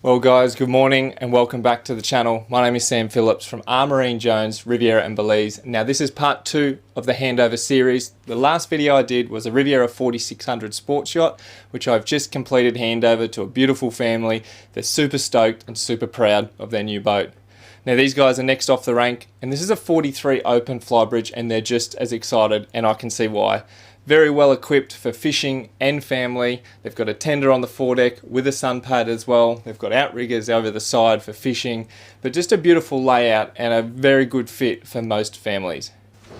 Well guys, good morning and welcome back to the channel. My name is Sam Phillips from Marine Jones, Riviera and Belize. Now this is part 2 of the handover series. The last video I did was a Riviera 4600 sports yacht, which I've just completed handover to a beautiful family. They're super stoked and super proud of their new boat. Now these guys are next off the rank, and this is a 43 Open Flybridge, and they're just as excited, and I can see why. Very well equipped for fishing and family. They've got a tender on the foredeck with a sun pad as well. They've got outriggers over the side for fishing, but just a beautiful layout and a very good fit for most families.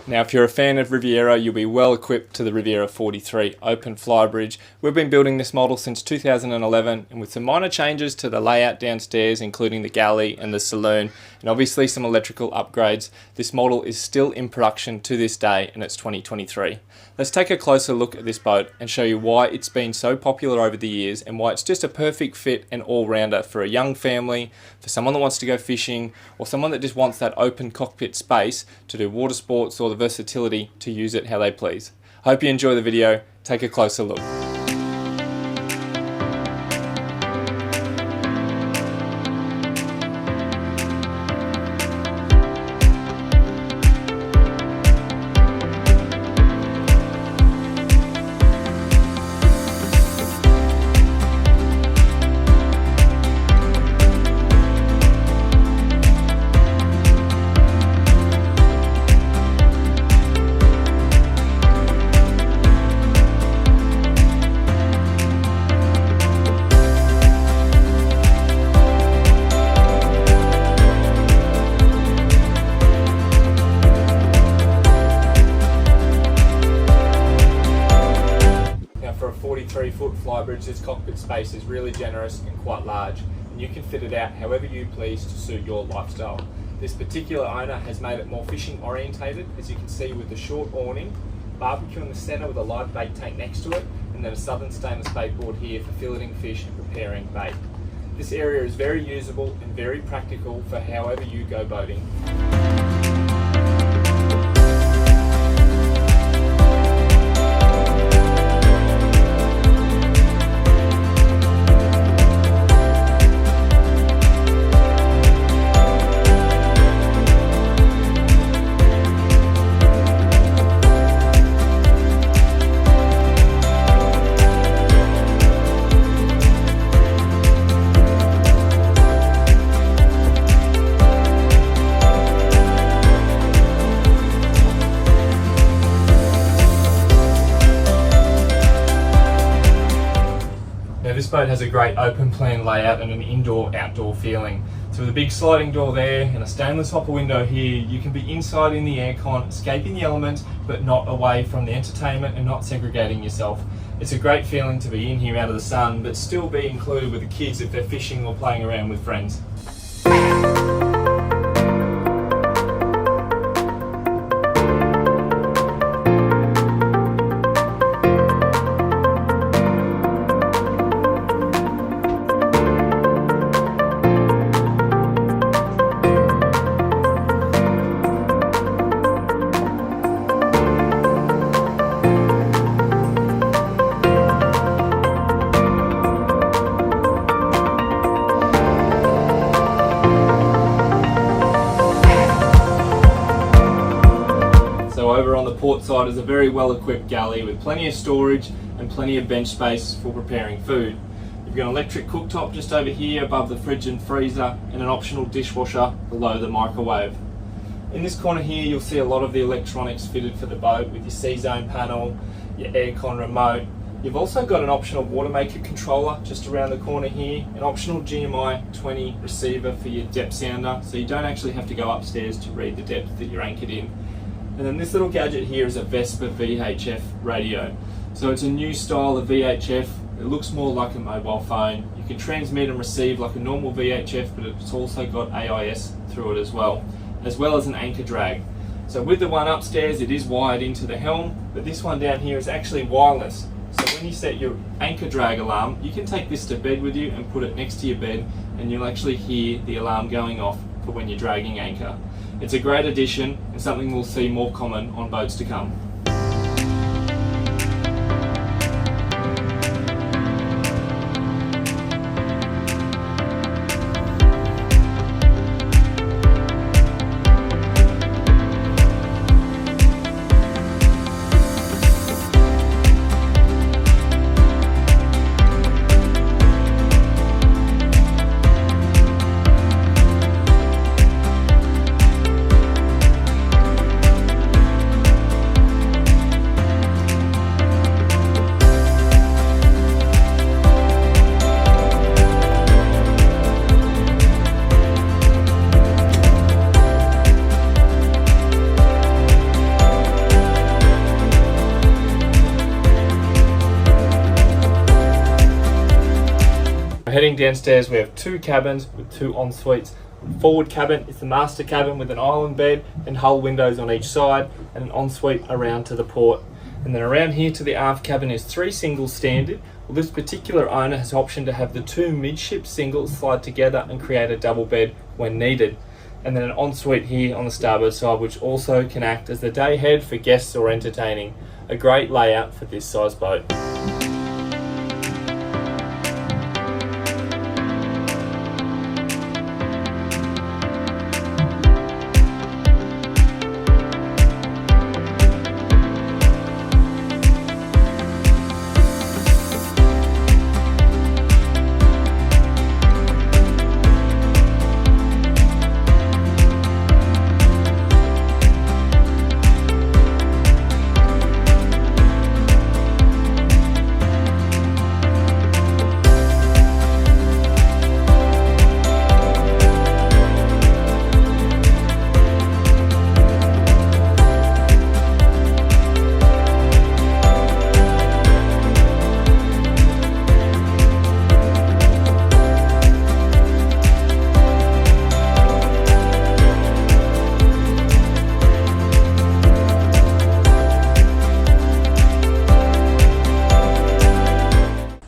Now if you're a fan of Riviera, you'll be well equipped to the Riviera 43 Open Flybridge. We've been building this model since 2011, and with some minor changes to the layout downstairs, including the galley and the saloon, and obviously some electrical upgrades, this model is still in production to this day, and it's 2023. Let's take a closer look at this boat and show you why it's been so popular over the years and why it's just a perfect fit and all-rounder for a young family, for someone that wants to go fishing, or someone that just wants that open cockpit space to do water sports or the versatility to use it how they please. Hope you enjoy the video. Take a closer look. For a 43-foot flybridge, this cockpit space is really generous and quite large, and you can fit it out however you please to suit your lifestyle. This particular owner has made it more fishing orientated, as you can see with the short awning, barbecue in the centre with a live bait tank next to it, and then a southern stainless bait board here for filleting fish and preparing bait. This area is very usable and very practical for however you go boating. Now this boat has a great open plan layout and an indoor-outdoor feeling. So with a big sliding door there and a stainless hopper window here, you can be inside in the aircon, escaping the elements, but not away from the entertainment and not segregating yourself. It's a great feeling to be in here out of the sun, but still be included with the kids if they're fishing or playing around with friends. Over on the port side is a very well equipped galley with plenty of storage and plenty of bench space for preparing food. You've got an electric cooktop just over here above the fridge and freezer, and an optional dishwasher below the microwave. In this corner here you'll see a lot of the electronics fitted for the boat with your C-zone panel, your aircon remote. You've also got an optional water maker controller just around the corner here, an optional GMI 20 receiver for your depth sounder, so you don't actually have to go upstairs to read the depth that you're anchored in. And then this little gadget here is a Vespa VHF radio. So it's a new style of VHF. It looks more like a mobile phone. You can transmit and receive like a normal VHF, but it's also got AIS through it as well as an anchor drag. So with the one upstairs, it is wired into the helm, but this one down here is actually wireless. So when you set your anchor drag alarm, you can take this to bed with you and put it next to your bed, and you'll actually hear the alarm going off for when you're dragging anchor. It's a great addition and something we'll see more common on boats to come. downstairs we have 2 cabins with 2 en-suites. Forward cabin is the master cabin with an island bed and hull windows on each side, and an ensuite around to the port. And then around here to the aft cabin is 3 singles standard. Well, this particular owner has option to have the 2 midship singles slide together and create a double bed when needed. And then an ensuite here on the starboard side, which also can act as the day head for guests or entertaining. A great layout for this size boat.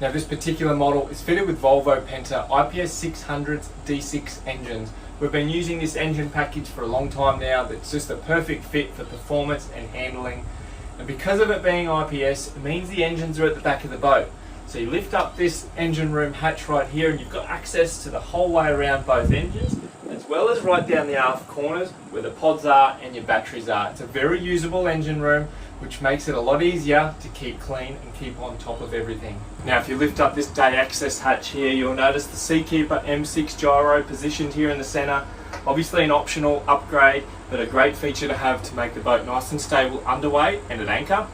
Now this particular model is fitted with Volvo Penta IPS 600s D6 engines. We've been using this engine package for a long time now. It's just a perfect fit for performance and handling. And because of it being IPS, it means the engines are at the back of the boat. So you lift up this engine room hatch right here and you've got access to the whole way around both engines, as well as right down the aft corners where the pods are and your batteries are. It's a very usable engine room, which makes it a lot easier to keep clean and keep on top of everything. Now if you lift up this day access hatch here, you'll notice the Seakeeper M6 gyro positioned here in the centre. Obviously an optional upgrade, but a great feature to have to make the boat nice and stable underway and at anchor.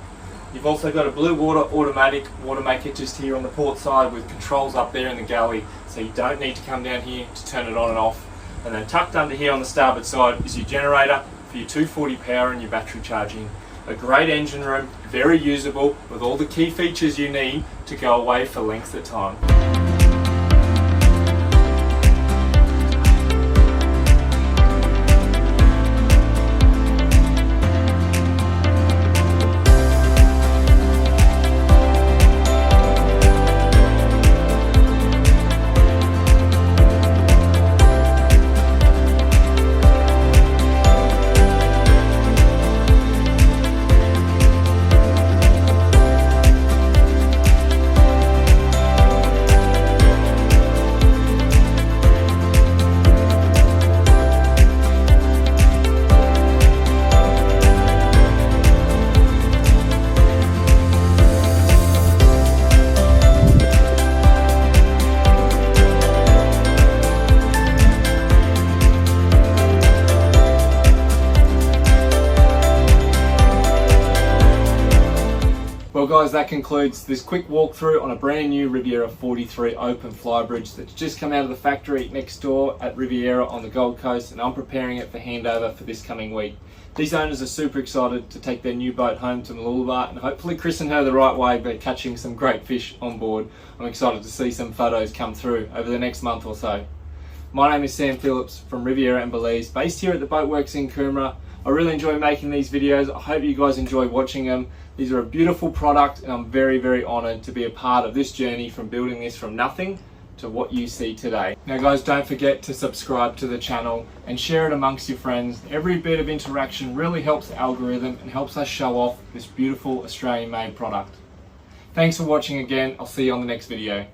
You've also got a blue water automatic water maker just here on the port side with controls up there in the galley, so you don't need to come down here to turn it on and off. And then tucked under here on the starboard side is your generator for your 240 power and your battery charging. A great engine room, very usable with all the key features you need to go away for lengths of time. Well guys, that concludes this quick walkthrough on a brand new Riviera 43 Open Flybridge that's just come out of the factory next door at Riviera on the Gold Coast, and I'm preparing it for handover for this coming week. These owners are super excited to take their new boat home to Mooloolaba and hopefully christen her the right way by catching some great fish on board. I'm excited to see some photos come through over the next month or so. My name is Sam Phillips from Riviera and Belize, based here at the Boatworks in Coomera. I really enjoy making these videos. I hope you guys enjoy watching them. These are a beautiful product and I'm very, very honoured to be a part of this journey from building this from nothing to what you see today. Now guys, don't forget to subscribe to the channel and share it amongst your friends. Every bit of interaction really helps the algorithm and helps us show off this beautiful Australian made product. Thanks for watching again. I'll see you on the next video.